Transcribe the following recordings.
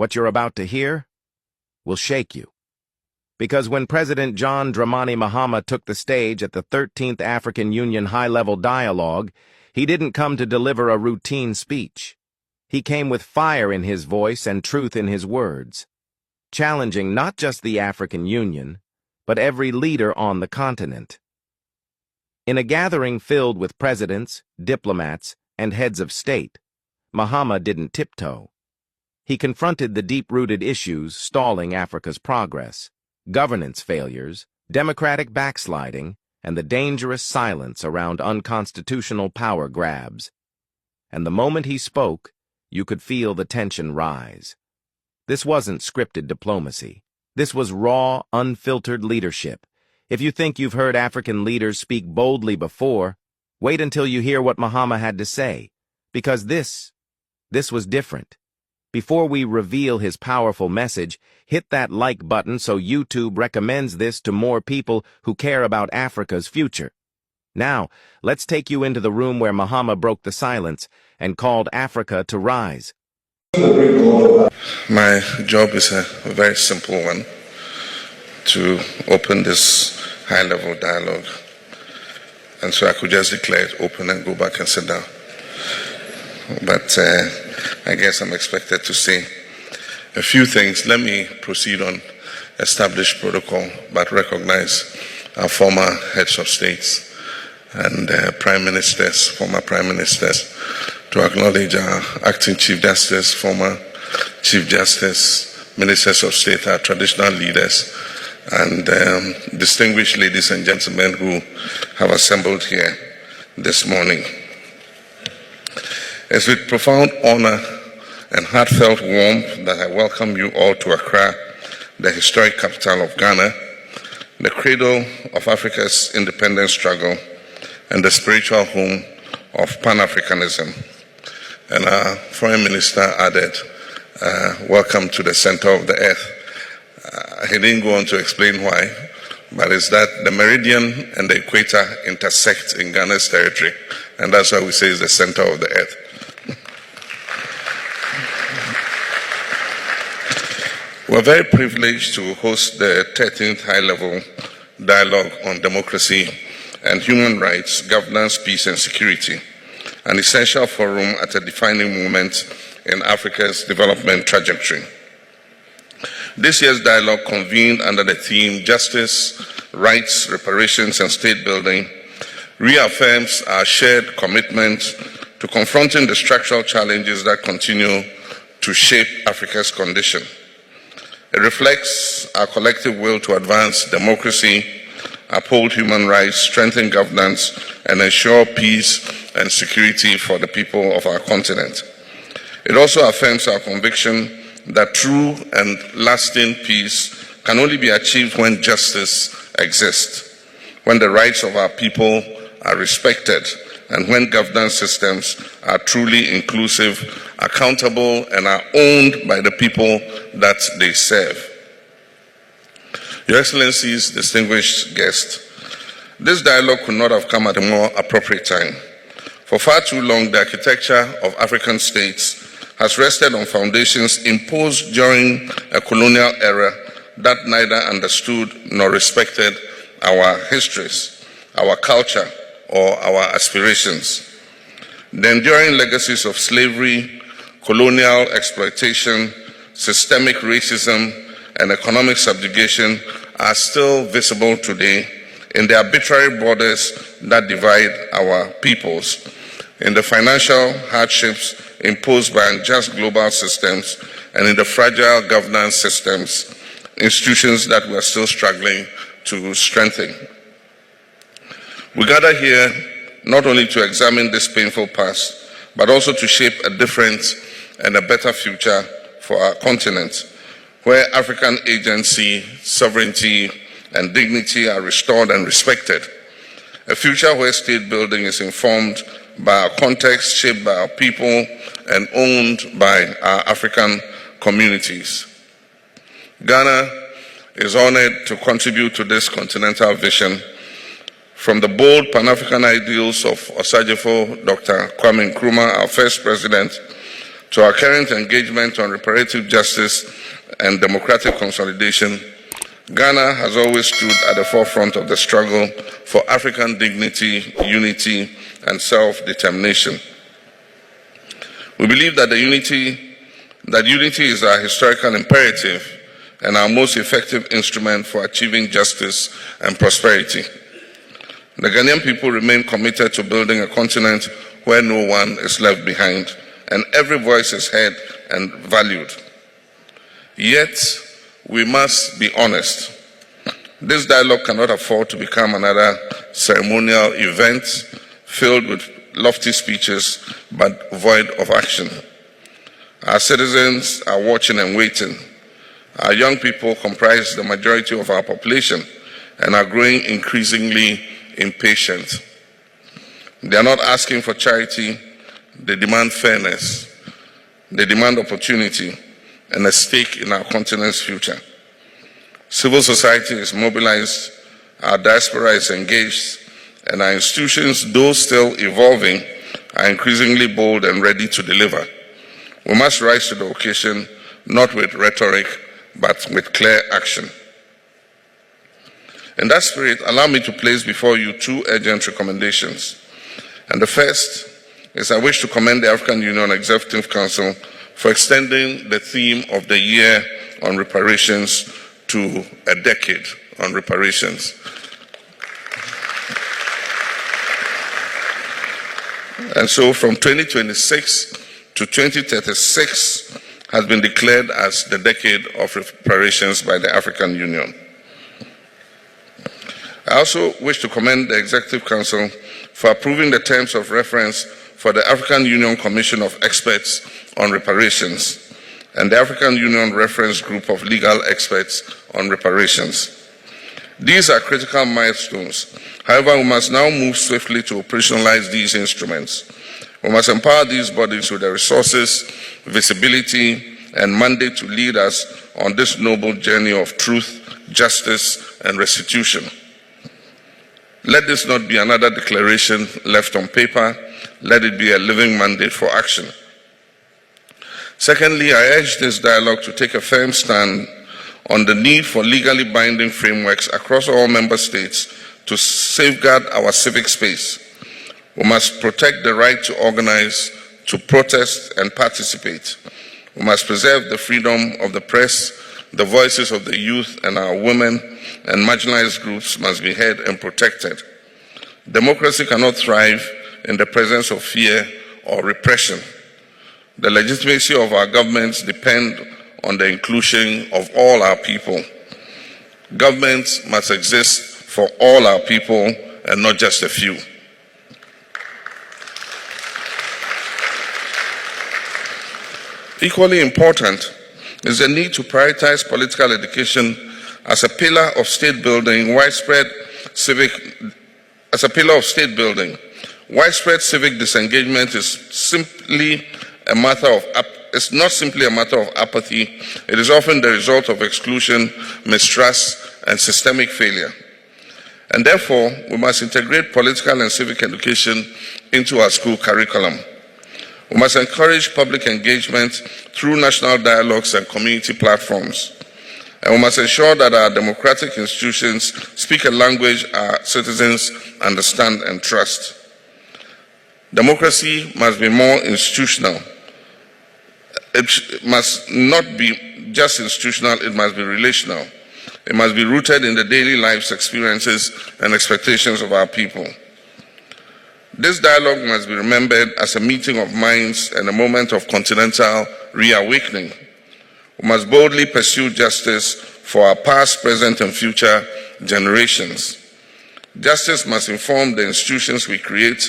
What you're about to hear will shake you. Because when President John Dramani Mahama took the stage at the 13th African Union High-Level Dialogue, he didn't come to deliver a routine speech. He came with fire in his voice and truth in his words, challenging not just the African Union, but every leader on the continent. In a gathering filled with presidents, diplomats, and heads of state, Mahama didn't tiptoe. He confronted the deep-rooted issues stalling Africa's progress: governance failures, democratic backsliding, and the dangerous silence around unconstitutional power grabs. And the moment he spoke, you could feel the tension rise. This wasn't scripted diplomacy. This was raw, unfiltered leadership. If you think you've heard African leaders speak boldly before, wait until you hear what Mahama had to say, because this was different. Before we reveal his powerful message, hit that like button so YouTube recommends this to more people who care about Africa's future. Now, let's take you into the room where Mahama broke the silence and called Africa to rise. My job is a very simple one: to open this high-level dialogue. And so I could just declare it open and go back and sit down. But I guess I'm expected to say a few things. Let me proceed on established protocol, but recognize our former heads of states and prime ministers, former prime ministers, to acknowledge our acting Chief Justice, former Chief Justice, ministers of state, our traditional leaders, and distinguished ladies and gentlemen who have assembled here this morning. It's with profound honor and heartfelt warmth that I welcome you all to Accra, the historic capital of Ghana, the cradle of Africa's independence struggle, and the spiritual home of Pan-Africanism. And our Foreign Minister added, welcome to the center of the earth. He didn't go on to explain why, but it's that the meridian and the equator intersect in Ghana's territory, and that's why we say it's the center of the earth. We're very privileged to host the 13th High-Level Dialogue on Democracy and Human Rights, Governance, Peace and Security, an essential forum at a defining moment in Africa's development trajectory. This year's dialogue, convened under the theme Justice, Rights, Reparations and State Building, reaffirms our shared commitment to confronting the structural challenges that continue to shape Africa's condition. It reflects our collective will to advance democracy, uphold human rights, strengthen governance, and ensure peace and security for the people of our continent. It also affirms our conviction that true and lasting peace can only be achieved when justice exists, when the rights of our people are respected, and when governance systems are truly inclusive, accountable, and are owned by the people that they serve. Your Excellencies, distinguished guests, this dialogue could not have come at a more appropriate time. For far too long, the architecture of African states has rested on foundations imposed during a colonial era that neither understood nor respected our histories, our culture, or our aspirations. The enduring legacies of slavery, colonial exploitation, systemic racism, and economic subjugation are still visible today in the arbitrary borders that divide our peoples, in the financial hardships imposed by unjust global systems, and in the fragile governance systems, institutions that we are still struggling to strengthen. We gather here not only to examine this painful past, but also to shape a different and a better future for our continent, where African agency, sovereignty, and dignity are restored and respected. A future where state building is informed by our context, shaped by our people, and owned by our African communities. Ghana is honored to contribute to this continental vision. From the bold Pan-African ideals of Osajifo Dr. Kwame Nkrumah, our first president, To our current engagement on reparative justice and democratic consolidation, Ghana has always stood at the forefront of the struggle for African dignity, unity, and self-determination. We believe that unity is our historical imperative and our most effective instrument for achieving justice and prosperity. The Ghanaian people remain committed to building a continent where no one is left behind and every voice is heard and valued. Yet, we must be honest. This dialogue cannot afford to become another ceremonial event filled with lofty speeches but void of action. Our citizens are watching and waiting. Our young people comprise the majority of our population and are growing increasingly impatient. They are not asking for charity, they demand fairness, they demand opportunity and a stake in our continent's future. Civil society is mobilized, our diaspora is engaged, and our institutions, though still evolving, are increasingly bold and ready to deliver. We must rise to the occasion, not with rhetoric, but with clear action. In that spirit, allow me to place before you two urgent recommendations. And the first is I wish to commend the African Union Executive Council for extending the theme of the year on reparations to a decade on reparations. And so from 2026 to 2036 has been declared as the decade of reparations by the African Union. I also wish to commend the Executive Council for approving the terms of reference for the African Union Commission of Experts on Reparations and the African Union Reference Group of Legal Experts on Reparations. These are critical milestones. However, we must now move swiftly to operationalize these instruments. We must empower these bodies with the resources, visibility, and mandate to lead us on this noble journey of truth, justice, and restitution. Let this not be another declaration left on paper. Let it be a living mandate for action. Secondly, I urge this dialogue to take a firm stand on the need for legally binding frameworks across all member states to safeguard our civic space. We must protect the right to organize, to protest, and participate. We must preserve the freedom of the press. The voices of the youth and our women and marginalized groups must be heard and protected. Democracy cannot thrive in the presence of fear or repression. The legitimacy of our governments depends on the inclusion of all our people. Governments must exist for all our people and not just a few. Equally important is the need to prioritize political education as a pillar of state building, widespread civic disengagement is not simply a matter of apathy. It is often the result of exclusion, mistrust, and systemic failure. And therefore, we must integrate political and civic education into our school curriculum. We must encourage public engagement through national dialogues and community platforms. And we must ensure that our democratic institutions speak a language our citizens understand and trust. Democracy must be more institutional. It must not be just institutional, it must be relational. It must be rooted in the daily lives, experiences, and expectations of our people. This dialogue must be remembered as a meeting of minds and a moment of continental reawakening. We must boldly pursue justice for our past, present, and future generations. Justice must inform the institutions we create,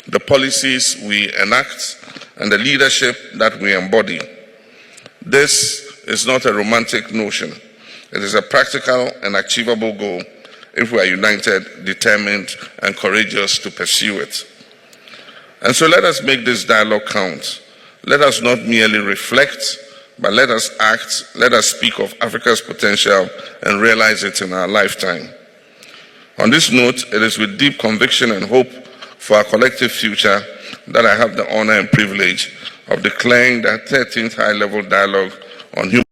the policies we enact, and the leadership that we embody. This is not a romantic notion. It is a practical and achievable goal if we are united, determined, and courageous to pursue it. And so let us make this dialogue count. Let us not merely reflect, but let us act, let us speak of Africa's potential and realize it in our lifetime. On this note, it is with deep conviction and hope for our collective future that I have the honor and privilege of declaring the 13th High-Level Dialogue on Human